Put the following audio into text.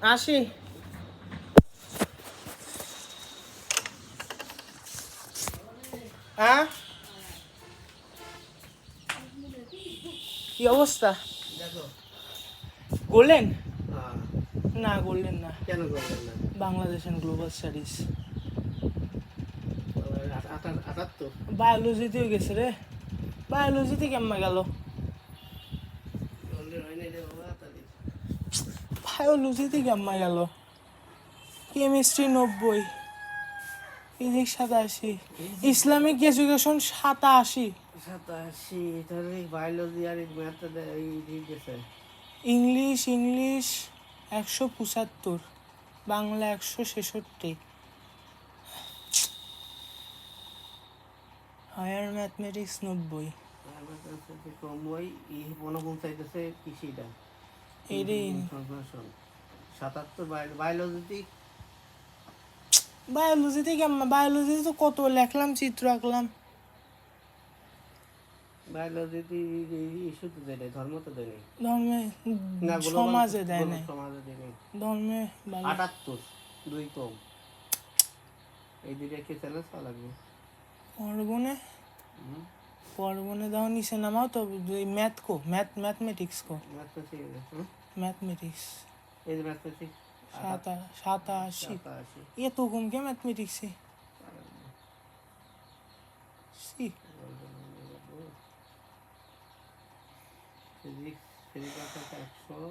আসি। হ্যাঁ, কি অবস্থা? গোল্ডেন? না, গোল্ডেন না। কেন করবেন না? Bangladesh and global studies. 78। বায়োলজিতেও গেছে রে। বায়োলজিতে কেমন গেল? বায়োলজিতে কেমন গেল? কেমিস্ট্রি 90, ফিজিক্স 87, ইসলামিক এডুকেশন 87, 87 তাহলে বায়োলজি আর ম্যাথটা এই গেছে। English 175, Bangla 166, higher mathematics 90। কম বই বনপঞ্চায়েত কৃষিটা এরে ইনফরমেশন 77 বায়োলজিতে। বায়োলজিতে কেমন? বায়োলজিতে তো কত লেখলাম, চিত্র আঁকলাম। বায়োলজিতে ইস্যু তো দেয়, ধর্ম তো দেয় নাই। ধর্মে না, সমাজে দেয় নাই, সমাজে দেয় নাই। ধর্মে 78 2 কম। এই দুইটা কি চ্যালেঞ্জ করা লাগবে? পর্বনে দাও নিচে নামাও তো। ম্যাথ কো, ম্যাথমেটিক্স কো, ম্যাথমেটিক্স এই যে ম্যাথমেটিক্স 87। 87 ये तो घूम के मैथमेटिक्स से सी ফিজিক্স 100